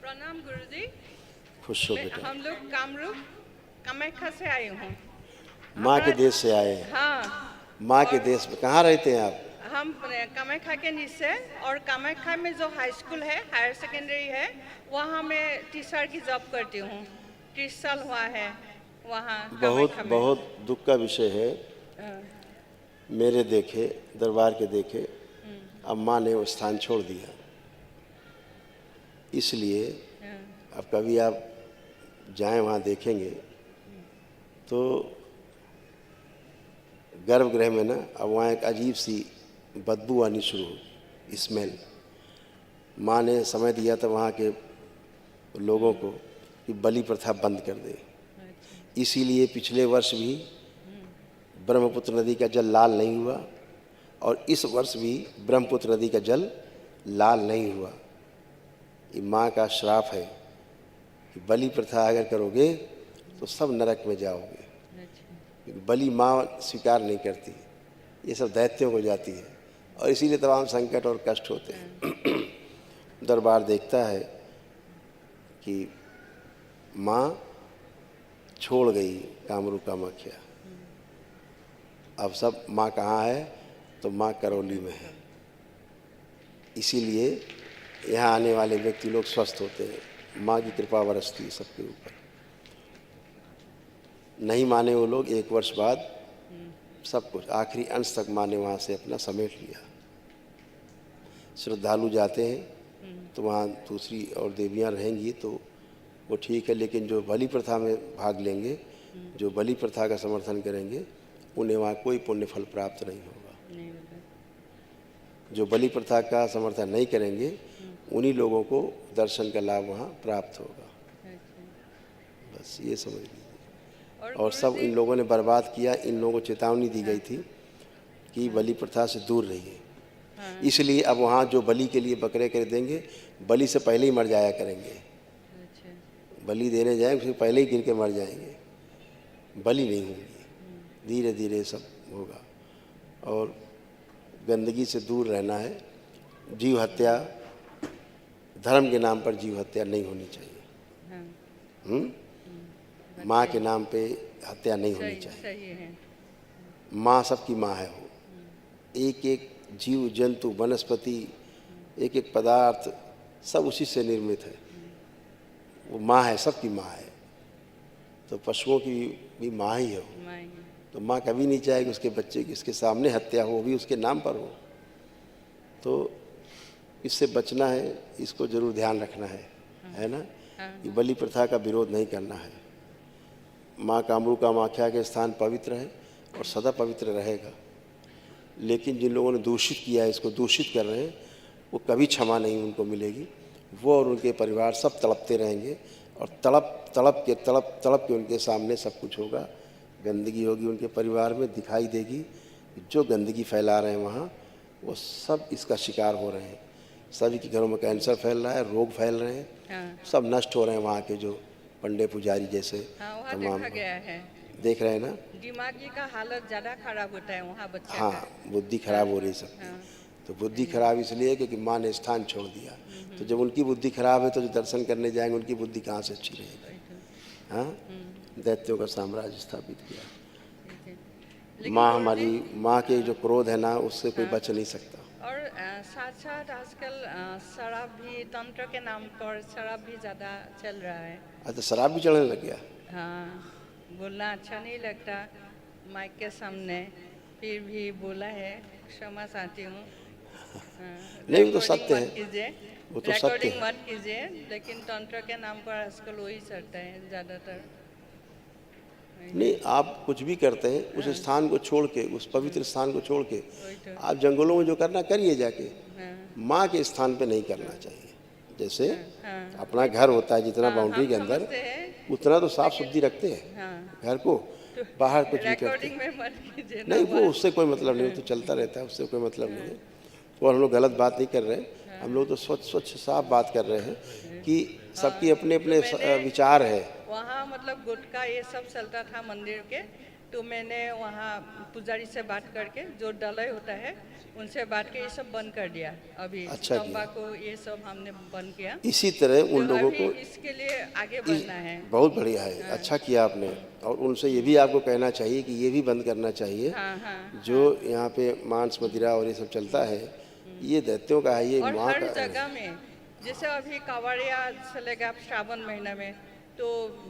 प्रणाम गुरुजी। खुश हो बेटा। हम लोग कामरूप कामाख्या से आए हूँ। माँ के देश से आए हैं। हाँ, माँ के और देश में कहाँ रहते हैं आप? हम कामाख्या के नीचे, और कामाख्या में जो हाई स्कूल है, हायर सेकेंडरी है, वहाँ मैं टीचर की जॉब करती हूँ। 30 साल हुआ है वहाँ बहुत कामाख्या में। बहुत दुख का विषय है। हाँ, मेरे देखे, दरबार के देखे, अब माँ ने वो स्थान छोड़ दिया। इसलिए हाँ, अब कभी आप जाएं वहाँ देखेंगे तो गर्भगृह में ना अब वहाँ एक अजीब सी बदबू आनी शुरू हुई, स्मेल। माँ ने समय दिया था वहाँ के लोगों को कि बलि प्रथा बंद कर दे। अच्छा, इसीलिए पिछले वर्ष भी ब्रह्मपुत्र नदी का जल लाल नहीं हुआ और इस वर्ष भी ब्रह्मपुत्र नदी का जल लाल नहीं हुआ। ये माँ का श्राप है कि बलि प्रथा अगर करोगे तो सब नरक में जाओगे। अच्छा, क्योंकि बलि माँ स्वीकार नहीं करती, ये सब दैत्यों को जाती है और इसीलिए तमाम संकट और कष्ट होते हैं। दरबार देखता है कि माँ छोड़ गई कामरू कामाख्या। अब सब माँ कहाँ है? तो माँ करौली में है। इसीलिए यहाँ आने वाले व्यक्ति लोग स्वस्थ होते हैं। माँ की कृपा बरसती है सबके ऊपर। नहीं माने वो लोग एक वर्ष बाद सब कुछ आखिरी अंश तक माँ ने वहाँ से अपना समेट लिया। श्रद्धालु जाते हैं तो वहाँ दूसरी और देवियाँ रहेंगी तो वो ठीक है, लेकिन जो बलि प्रथा में भाग लेंगे, जो बलि प्रथा का समर्थन करेंगे, उन्हें वहाँ कोई पुण्य फल प्राप्त नहीं होगा। नहीं होगा। जो बलि प्रथा का समर्थन नहीं करेंगे उन्हीं लोगों को दर्शन का लाभ वहाँ प्राप्त होगा। अच्छा, बस ये समझ लीजिए। और सब गुरुजी, इन लोगों ने बर्बाद किया। इन लोगों को चेतावनी दी गई थी कि बलि प्रथा से दूर रहिए। हाँ, इसलिए अब वहाँ जो बलि के लिए बकरे कर देंगे, बलि से पहले ही मर जाया करेंगे। अच्छा, बलि देने जाए उससे पहले ही गिर के मर जाएंगे, बलि नहीं होंगी। धीरे धीरे सब होगा। और गंदगी से दूर रहना है। जीव हत्या, धर्म के नाम पर जीव हत्या नहीं होनी चाहिए। हाँ, माँ के नाम पे हत्या नहीं होनी सही चाहिए। सही है। माँ सबकी माँ है। वो एक एक जीव जंतु वनस्पति, एक एक पदार्थ सब उसी से निर्मित है। वो माँ है, सबकी माँ है। तो पशुओं की भी माँ ही है वो। माई, तो माँ कभी नहीं चाहेगी उसके बच्चे की उसके सामने हत्या हो, भी उसके नाम पर हो। तो इससे बचना है, इसको जरूर ध्यान रखना है ना। हाँ, ये बलि प्रथा का विरोध नहीं करना है। माँ कामरू कामाख्या के स्थान पवित्र है और सदा पवित्र रहेगा। लेकिन जिन लोगों ने दूषित किया है, इसको दूषित कर रहे हैं, वो कभी क्षमा नहीं उनको मिलेगी। वो और उनके परिवार सब तड़पते रहेंगे और तड़प के उनके सामने सब कुछ होगा। गंदगी होगी उनके परिवार में, दिखाई देगी। जो गंदगी फैला रहे हैं वहाँ, वो सब इसका शिकार हो रहे हैं। सभी के घरों में कैंसर फैल रहा है, रोग फैल रहे हैं, हाँ, सब नष्ट हो रहे हैं। वहाँ के जो पंडे पुजारी जैसे हाँ, वहाँ तमाम देखा गया है। देख रहे हैं ना। दिमागी का हालत ज़्यादा खराब होता है वहाँ बच्चे हाँ, का। बुद्धि खराब हो रही सबकी। हाँ, तो बुद्धि खराब इसलिए क्योंकि माँ ने स्थान छोड़ दिया। तो जब उनकी बुद्धि खराब है तो जो दर्शन करने जाएंगे उनकी बुद्धि कहाँ से अच्छी रहेगी? वही तो, हाँ, दैत्यों का साम्राज्य स्थापित किया। ठीक है। लेकिन माँ गुरुजी, हमारी, माँ के जो क्रोध है ना, उससे कोई हाँ, बच नहीं सकता। और साथ साथ आजकल शराब भी, तंत्र के नाम पर शराब भी ज़्यादा चल रहा है। अच्छा, शराब भी चढ़ने लग गया? हाँ, बोलना अच्छा नहीं लगता माइक के सामने, फिर भी बोला है, क्षमा चाहती हूँ। नहीं, वो तो रिकॉर्डिंग सत्य मत है। कीजिए, वो तो सत्य रिकॉर्डिंग है। मत कीजिए, लेकिन तंत्र के नाम पर आजकल वही चलता है ज़्यादातर। नहीं, आप कुछ भी करते हैं उस स्थान को छोड़ के, उस पवित्र स्थान को छोड़ के वही तो, आप जंगलों में जो करना करिए जाके। हाँ, माँ के स्थान पे नहीं करना चाहिए। जैसे हाँ, अपना घर होता है, जितना हाँ, बाउंड्री हम के अंदर, समझते हैं, उतना तो साफ सुथरी रखते हैं हाँ, घर को। तो बाहर कुछ भी करते रिकॉर्डिंग हैं। में मत कीजिए ना नहीं, वो बात। उससे कोई मतलब नहीं, वो तो चलता रहता है, उससे कोई मतलब नहीं है। और हम लोग गलत बात नहीं कर रहे हैं। हम लोग तो स्वच्छ स्वच्छ साफ बात कर रहे हैं कि सबकी अपने तो अपने मैंने विचार है। वहाँ मतलब गुटखा ये सब चलता था मंदिर के, तो तो मैंने वहाँ पुजारी से बात करके जो डलय होता है उनसे बात के ये सब बंद कर दिया। अभी अच्छा किया। तंबाकू ये सब हमने बंद किया। इसी तरह तो उन लोगों अभी को इसके लिए आगे बढ़ना है। बहुत बढ़िया है, अच्छा किया आपने। और उनसे ये भी आपको कहना चाहिए कि ये भी बंद करना चाहिए। हाँ हाँ। जो यहाँ पे मांस मदिरा और ये सब चलता है, ये दैत्यों का है, ये और माँ हर का है। जगह में जैसे अभी कांवड़िया चलेगा श्रावण महीना में, तो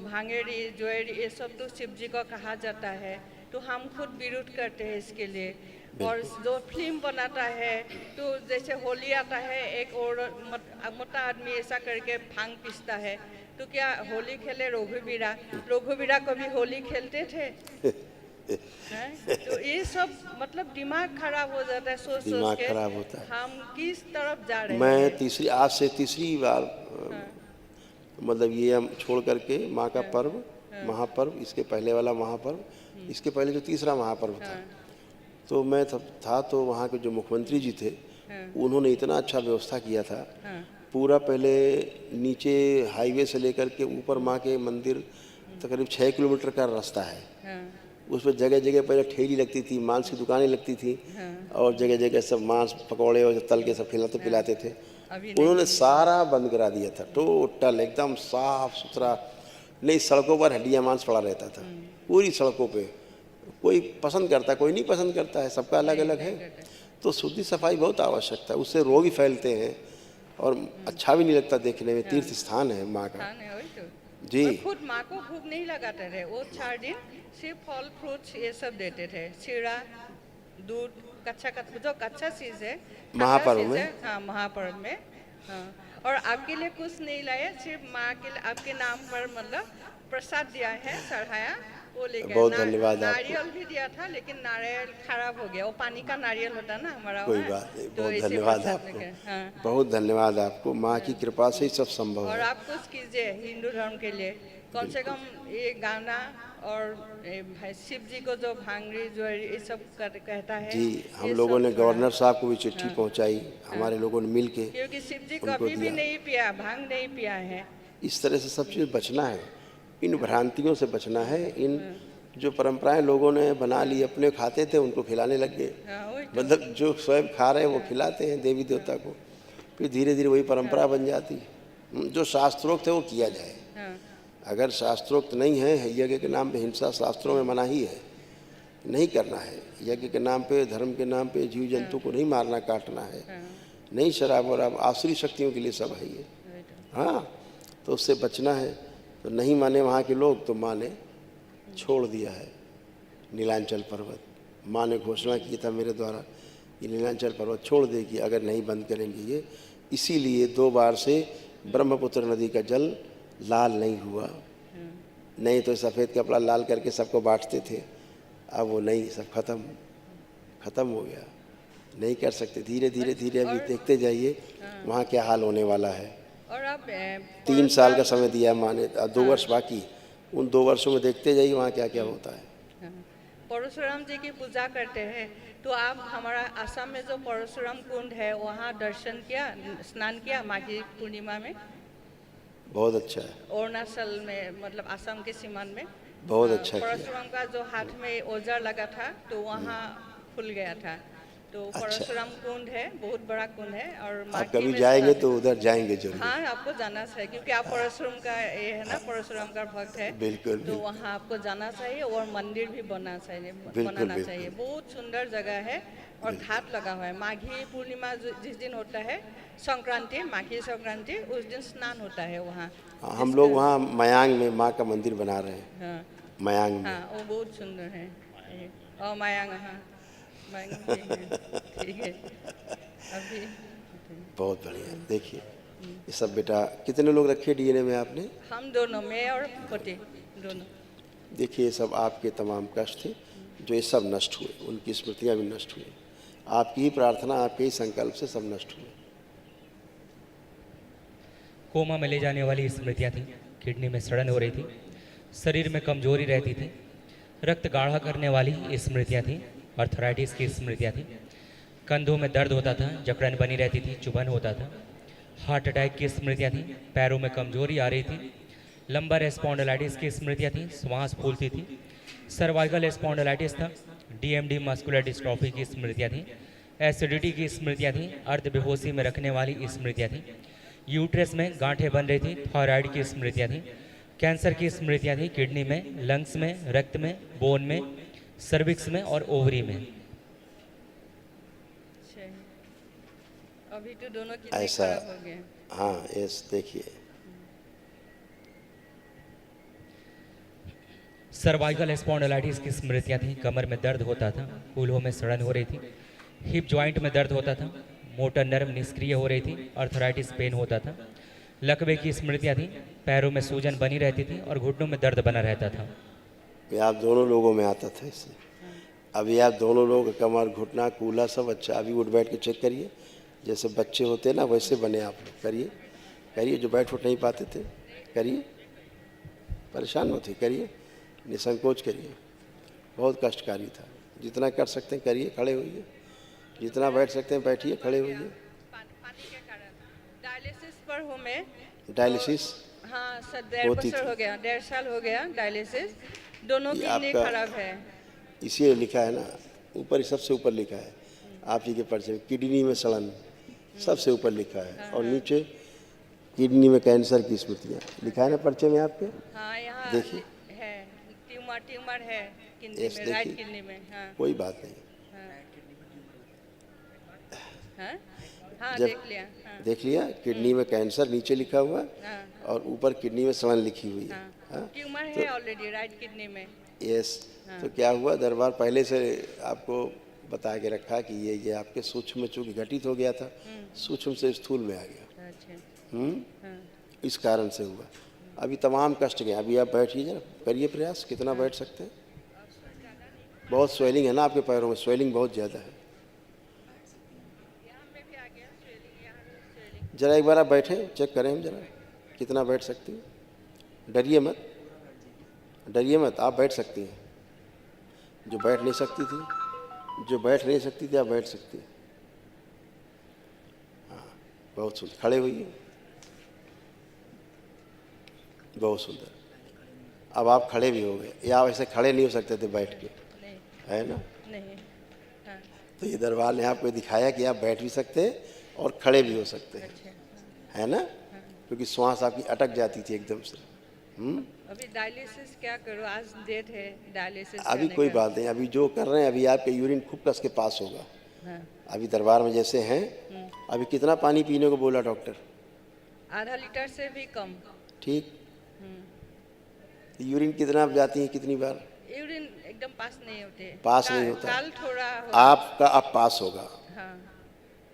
भांगेड़ी ज्वेलरी ये सब तो शिव जी को कहा जाता है, तो हम खुद विरोध करते हैं इसके लिए। और जो फिल्म बनाता है, तो जैसे होली आता है, एक और मोटा आदमी ऐसा करके भांग पीसता है, तो क्या होली खेले रघुवीरा कभी होली खेलते थे? हैं? तो ये सब मतलब दिमाग खराब हो जाता है सोच दिमाग सोच के खराब होता है। हम किस तरफ जा रहे हैं। मैं आज से तीसरी बार मतलब ये हम छोड़ करके माँ का पर्व, महापर्व, इसके पहले वाला महापर्व, इसके पहले जो तीसरा महापर्व था, तो मैं था तो वहाँ के जो मुख्यमंत्री जी थे, उन्होंने इतना अच्छा व्यवस्था किया था। पूरा पहले नीचे हाईवे से लेकर के ऊपर माँ के मंदिर तकरीब 6 किलोमीटर का रास्ता है। उस पर जगह जगह पहले ठेली लगती थी, मांस की दुकानें लगती थी, और जगह जगह सब मांस पकौड़े और तल के सब खिलाते पिलाते थे। उन्होंने सारा बंद करा दिया था, टोटल एकदम साफ सुथरा। नहीं, सड़कों पर हड्डियाँ मांस पड़ा रहता था, पूरी सड़कों पे। कोई पसंद करता, कोई नहीं पसंद करता है, सबका अलग अलग है। तो शुद्धि सफाई बहुत आवश्यक है, उससे रोग ही फैलते हैं और अच्छा भी नहीं लगता देखने में। तीर्थ स्थान है माँ का जी। और खुद माँ को भूख नहीं लगाते थे, वो 4 दिन सिर्फ फल फ्रूट्स ये सब देते थे, शीरा, दूध, कच्चा जो कच्चा चीज़ है महापर्व में। हाँ, महापर्व में। हाँ, और आपके लिए कुछ नहीं लाया, सिर्फ माँ के लिए आपके नाम पर मतलब प्रसाद दिया है, चढ़ाया, वो लेकर। बहुत धन्यवाद आपको। नारियल भी दिया था, लेकिन नारियल खराब हो गया, वो पानी का नारियल होता है ना हमारा। कोई बात नहीं, तो बहुत इसी धन्यवाद प्रसाद आपको। लेकर, हाँ। बहुत धन्यवाद आपको, माँ की कृपा से ही सब संभव और है। आप कुछ कीजिए हिंदू धर्म के लिए, कम से कम ये गाना और शिव जी को जो भांगड़ी ज्वेलरी ये सब कहता है जी, हम ये लोगों सब ने थोड़ा- गवर्नर साहब को भी चिट्ठी पहुंचाई, हमारे लोगों ने मिल के क्योंकि शिव जी उनको कभी भी दिया। नहीं पिया, भांग नहीं पिया है। इस तरह से सब चीज़ बचना है, इन भ्रांतियों से बचना है। इन जो परंपराएं लोगों ने बना ली, अपने खाते थे उनको खिलाने लग गए। हाँ, वही तो। मतलब जो स्वयं खा रहे हैं वो खिलाते हैं देवी देवता को, फिर धीरे धीरे वही परंपरा बन जाती। जो शास्त्रोक्त है वो किया जाए। हाँ, अगर शास्त्रोक्त नहीं है, यज्ञ के नाम पे हिंसा शास्त्रों में मनाही है, नहीं करना है। यज्ञ के नाम पे, धर्म के नाम पे जीव जंतु को नहीं मारना काटना है, नहीं शराब वराब, आसुरी शक्तियों के लिए सब है ये। वही तो। हाँ, तो उससे बचना है। तो नहीं माने वहाँ के लोग, तो माँ ने छोड़ दिया है नीलांचल पर्वत। माँ ने घोषणा की था मेरे द्वारा, ये नीलांचल पर्वत छोड़ देगी अगर नहीं बंद करेंगे ये। इसीलिए 2 बार से ब्रह्मपुत्र नदी का जल लाल नहीं हुआ। नहीं तो सफ़ेद कपड़ा लाल करके सबको बांटते थे, अब वो नहीं, सब खत्म हो गया। नहीं कर सकते, धीरे धीरे धीरे अभी देखते जाइए वहाँ क्या हाल होने वाला है। और आप 3 साल का समय दिया है माँ ने, 2 वर्ष बाकी, उन 2 वर्षों में देखते जाइए वहाँ क्या क्या होता है। परशुराम जी की पूजा करते हैं, तो आप हमारा असम में जो परशुराम कुंड है वहाँ दर्शन किया, स्नान किया माघी पूर्णिमा में? बहुत अच्छा है, अरुणाचल में, मतलब असम के सीमान में बहुत अच्छा किया। परशुराम का जो हाथ में औजार लगा था तो वहाँ खुल गया था। तो परशुराम कुंड है, बहुत बड़ा कुंड है। और आप माघी कभी में जाएंगे स्नान- तो उधर जाएंगे जरूर। हाँ, आपको जाना चाहिए, क्योंकि आप परशुराम का ये है ना, परशुराम का भक्त है। बिल्कुल, तो बिल्कुल। वहाँ आपको जाना चाहिए और मंदिर भी बनाना चाहिए, बिल्कुल, बनाना बिल्कुल। चाहिए। बहुत सुंदर जगह है और घाट लगा हुआ है। माघी पूर्णिमा जिस दिन होता है, संक्रांति, माघी संक्रांति, उस दिन स्नान होता है वहाँ। हम लोग वहाँ मयांग में माँ का मंदिर बना रहे हैं, हाँ, मयांग में। हाँ, वो बहुत सुंदर है। और मायांग, हाँ, मायांग भी है। ठीक है, अभी बहुत बढ़िया। देखिए ये सब बेटा, कितने लोग रखे डीएनए में आपने? हम दोनों, मैं और पति दोनों। देखिए ये सब आपके तमाम कष्ट थे, जो ये सब नष्ट हुए, उनकी स्मृतियाँ भी नष्ट हुई। आपकी ही प्रार्थना, आपके ही संकल्प से सब नष्ट हुए। कोमा में ले जाने वाली स्मृतियाँ थी, किडनी में सड़न हो रही थी, शरीर में कमजोरी रहती थी, रक्त गाढ़ा करने वाली स्मृतियाँ थी, आर्थराइटिस की स्मृतियाँ थी, कंधों में दर्द होता था, जकड़न बनी रहती थी, चुभन होता था, हार्ट अटैक की स्मृतियाँ थी, पैरों में कमजोरी आ रही थी, लंबर स्पॉन्डिलाइटिस की स्मृतियाँ थी, श्वास फूलती थी, सर्वाइकल स्पॉन्डिलाइटिस था, डीएमडी मस्कुलर डिस्ट्रॉफी की स्मृतियाँ थीं, एसिडिटी की स्मृतियाँ थीं, अर्ध बेहोशी में रखने वाली स्मृतियाँ थीं, यूट्रस में गांठें बन रही थी, थायराइड की स्मृतियाँ थीं, कैंसर की स्मृतियाँ थीं, किडनी में, लंग्स में, रक्त में, बोन में, सर्विक्स में और ओवरी में। अच्छा। अभी तो दोनों किडनी ऐसा खराब हो गए। हाँ, यस, देखिए सर्वाइकल स्पॉन्डिलाइटिस की स्मृतियाँ थीं, कमर में दर्द होता था, कूल्हों में सड़न हो रही थी, हिप जॉइंट में दर्द होता था, मोटर नर्व निष्क्रिय हो रही थी, अर्थराइटिस पेन होता था, लकवे की स्मृतियाँ थीं, पैरों में सूजन बनी रहती थी और घुटनों में दर्द बना रहता था। ये आप दोनों लोगों में आता था इससे। अभी आप दोनों लोग कमर, घुटना, कूल्हा सब अच्छा। अभी उठ बैठ के चेक करिए, जैसे बच्चे होते हैं ना वैसे बने आप लोग। करिए करिए, जो बैठ उठ नहीं पाते थे करिए, परेशान मत होइए, करिए, निसंकोच करिए। बहुत कष्टकारी था। जितना कर सकते हैं करिए, खड़े होइए, जितना बैठ सकते हैं बैठिए, खड़े होइए। पानी के कारण डायलिसिस पर हूँ मैं। डायलिसिस हाँ सर, 1.5 होती बছर थी। हो गया, 1.5 साल हो गया डायलिसिस। दोनों ये किडनी आपका- खराब है। इसीलिए लिखा है ना, ऊपर सबसे ऊपर लिखा है आप जी के पर्चे में, किडनी में सड़न सबसे ऊपर लिखा है, और नीचे किडनी में कैंसर की स्मृतियाँ लिखा है ना पर्चे में आपके। हाँ यहाँ देखिए। है, ट्यूमर है किडनी यस, में, देखिए। राइट किडनी में। हाँ कोई बात नहीं। हाँ हाँ, जब देख लिया। हाँ देख लिया, किडनी में कैंसर नीचे लिखा हुआ है हाँ और ऊपर किडनी में सड़न लिखी हुई है। हाँ, हाँ, ट्यूमर है ऑलरेडी राइट किडनी में। यस। तो क्या हुआ, दरबार पहले से आपको बता के रखा कि ये आपके सूक्ष्म में चूंकि घटित हो गया था, सूक्ष्म से स्थूल में आ गया। अच्छा। हाँ इस कारण से हुआ। अभी तमाम कष्ट गए। अभी आप बैठिए जरा, करिए प्रयास, कितना बैठ सकते हैं। बहुत स्वेलिंग है ना आपके पैरों में, स्वेलिंग बहुत ज़्यादा है। यहाँ में भी आ गया swelling, यहाँ भी swelling। जरा एक बार आप बैठे, चेक करें हम जरा कितना बैठ सकती हैं। डरिए मत, डरिए मत, आप बैठ सकती हैं। जो बैठ नहीं सकती थी, जो बैठ नहीं सकती थी, आप बैठ सकती हैं। हाँ, बहुत सुंदर। खड़े हुई, बहुत सुंदर। अब आप खड़े भी हो गए, या वैसे खड़े नहीं हो सकते थे बैठ के, नहीं है ना। नहीं। हाँ तो ये दरबार ने आपको दिखाया कि आप बैठ भी सकते हैं और खड़े भी हो सकते हैं, अच्छा। है ना। क्योंकि श्वास आपकी अटक जाती थी एकदम से। अभी डायलिसिस क्या करूँ, आज डेट है डायलिसिस अभी करने कोई का। बात नहीं, अभी जो कर रहे हैं, अभी आपके यूरिन खूब कस के पास होगा। हाँ अभी दरबार में जैसे हैं, अभी कितना पानी पीने को बोला डॉक्टर? आधा लीटर से भी कम। ठीक। यूरिन कितना आप जाती हैं, कितनी बार? यूरिन एकदम पास नहीं होते। पास नहीं होता। काल थोड़ा हो। आपका अब पास होगा। हाँ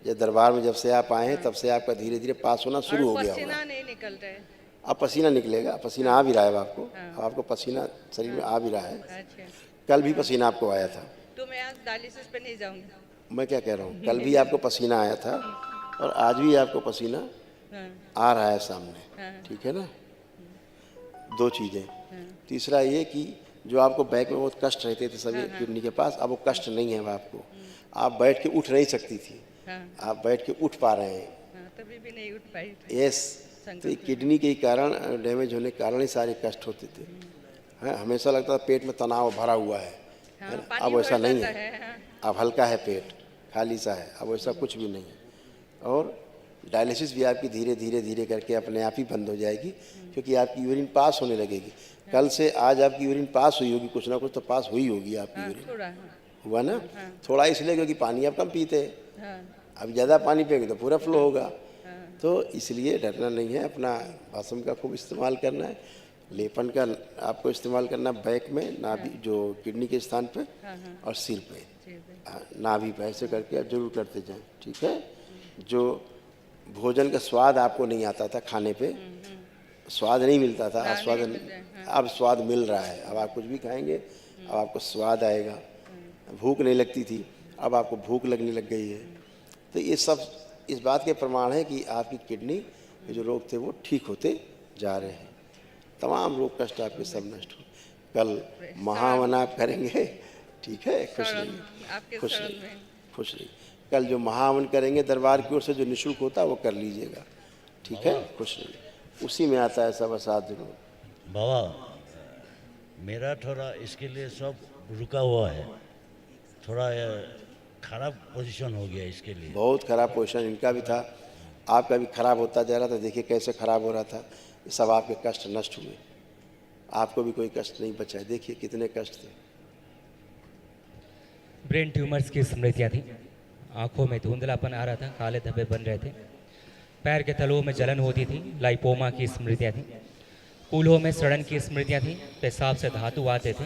जब दरबार में जब से आप आए हैं तब से आपका धीरे धीरे पास होना शुरू हो और गया होगा। पसीना नहीं निकल रहे। अब पसीना निकलेगा, पसीना आ भी रहा है आपको। अब आपको पसीना शरीर में आ भी रहा है। अच्छा, कल भी पसीना आपको आया था। तो मैं आज डायलिसिस पे नहीं जाऊंगी। मैं क्या कह रहा हूँ, कल भी आपको पसीना आया था और आज भी आपको पसीना हाँ आ रहा है सामने। हाँ ठीक है ना। दो चीज़ें। तीसरा ये कि जो आपको बैक में बहुत कष्ट रहते थे सभी किडनी के पास, अब वो कष्ट नहीं है अब आपको। आप बैठ के उठ नहीं सकती थी, हाँ आप बैठ के उठ पा रहे हैं। हाँ, तभी भी नहीं उठ पाई थी। यस। तो ये किडनी के कारण, डैमेज होने के कारण ही सारे कष्ट होते थे। हाँ, हमेशा लगता था पेट में तनाव भरा हुआ है हाँ, ना? पानी अब वैसा भर नहीं जाता है। है, हाँ। अब हल्का है पेट, खाली सा है, अब वैसा कुछ भी नहीं है। और डायलिसिस भी आपकी धीरे धीरे धीरे करके अपने आप ही बंद हो जाएगी, क्योंकि आपकी यूरिन पास होने लगेगी। कल से आज आपकी यूरिन पास हुई होगी, कुछ ना कुछ तो पास हुई होगी आपकी हाँ यूरिन। थोड़ा। हाँ हुआ ना। थोड़ा इसलिए क्योंकि पानी आप कम पीते हैं। हाँ अब ज़्यादा पानी पिएंगे तो पूरा फ्लो होगा। तो इसलिए डरना नहीं है, अपना भस्म का खूब इस्तेमाल करना है। लेपन का आपको इस्तेमाल करना बैक में, नाभि जो किडनी के स्थान पे और सिर पे, जी जी। नाभि पे, ऐसे करके आप जरूर करते जाएं। ठीक है। जो भोजन का स्वाद आपको नहीं आता था खाने पे, स्वाद नहीं मिलता था, हाँ, स्वाद नहीं मिलता है, अब स्वाद मिल रहा है। अब आप कुछ भी खाएंगे अब आपको स्वाद आएगा। भूख नहीं लगती थी, अब आपको भूख लगने लग गई है। तो ये सब इस बात के प्रमाण है कि आपकी किडनी के जो रोग थे वो ठीक होते जा रहे हैं। तमाम रोग कष्ट आपके सब नष्ट हो। कल महावन आप करेंगे। ठीक है। खुश शरण, रहिए, आपके खुश शरण रहिए, में। खुश रहिए। कल जो महावन करेंगे दरबार की ओर से, जो निःशुल्क होता है वो कर लीजिएगा। ठीक है। खुश रहिए। उसी में आता है सब असाध्य रोग। बाबा मेरा थोड़ा इसके लिए सब रुका हुआ है, थोड़ा खराब पोजीशन हो गया इसके लिए। बहुत खराब पोजीशन इनका भी था, आपका भी खराब होता जा रहा था। देखिए कैसे खराब हो रहा था। ये सब आपके कष्ट नष्ट हुए, आपको भी कोई कष्ट नहीं बचा है। देखिए कितने कष्ट थे। ब्रेन ट्यूमर्स की स्मृतियाँ थी। आंखों में धुंधलापन आ रहा था, काले धब्बे बन रहे थे, पैर के तलुओं में जलन होती थी, लाइपोमा की स्मृतियाँ थी, कूल्हों में सड़न की स्मृतियाँ थी, पेशाब से धातु आते थे,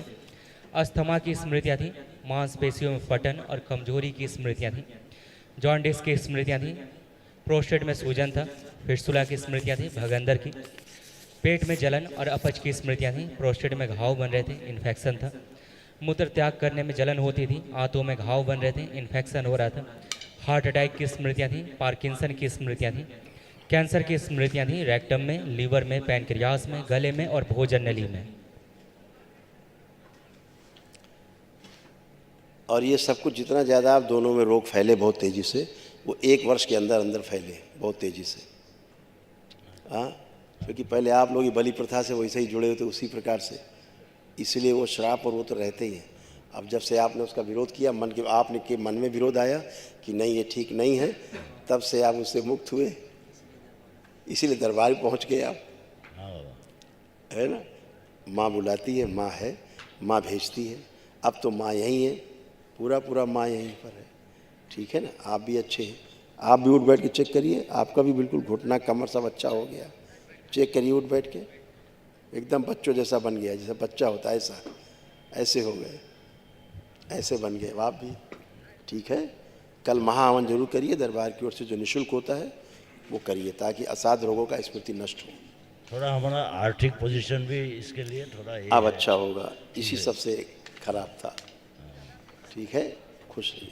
अस्थमा की स्मृतियाँ थी, मांसपेशियों में फटन और कमजोरी की स्मृतियाँ थी, जॉन्डिस की स्मृतियाँ थी, प्रोस्टेट में सूजन था, फिस्टुला की स्मृतियाँ थी, भगंदर की, पेट में जलन और अपच की स्मृतियाँ थी, प्रोस्टेट में घाव बन रहे थे, इन्फेक्शन था, मूत्र त्याग करने में जलन होती थी, आंतों में घाव बन रहे थे, इन्फेक्शन हो रहा था, हार्ट अटैक की स्मृतियाँ थी, पार्किंसन की स्मृतियाँ थी, कैंसर की स्मृतियाँ थी, रेक्टम में, लीवर में, पैनक्रियास में, गले में और भोजन नली में। और ये सब कुछ जितना ज़्यादा आप दोनों में रोग फैले बहुत तेज़ी से, वो 1 वर्ष के अंदर अंदर फैले बहुत तेज़ी से। हाँ, क्योंकि पहले आप लोग बलि प्रथा से वैसे ही जुड़े हुए थे उसी प्रकार से, इसलिए वो श्राप और वो तो रहते ही हैं। अब जब से आपने उसका विरोध किया, आपने के मन में विरोध आया कि नहीं ये ठीक नहीं है, तब से आप उससे मुक्त हुए, इसीलिए दरबार पहुंच गए आप, है ना। माँ बुलाती है, माँ है, माँ भेजती है। अब तो माँ यहीं है, पूरा पूरा माँ यहीं पर है, ठीक है ना। आप भी अच्छे हैं, आप भी उठ बैठ के चेक करिए, आपका भी बिल्कुल घुटना कमर सब अच्छा हो गया। चेक करिए उठ बैठ के, एकदम बच्चों जैसा बन गया, जैसा बच्चा होता है ऐसा, ऐसे हो गए, ऐसे बन गए आप भी, ठीक है। कल महाहवन जरूर करिए, दरबार की ओर से जो निःशुल्क होता है वो करिए, ताकि असाध्य रोगों का स्मृति नष्ट हो। थोड़ा हमारा आर्थिक पोजीशन भी इसके लिए थोड़ा अब अच्छा होगा, इसी सबसे खराब था, ठीक है। खुश रहिए।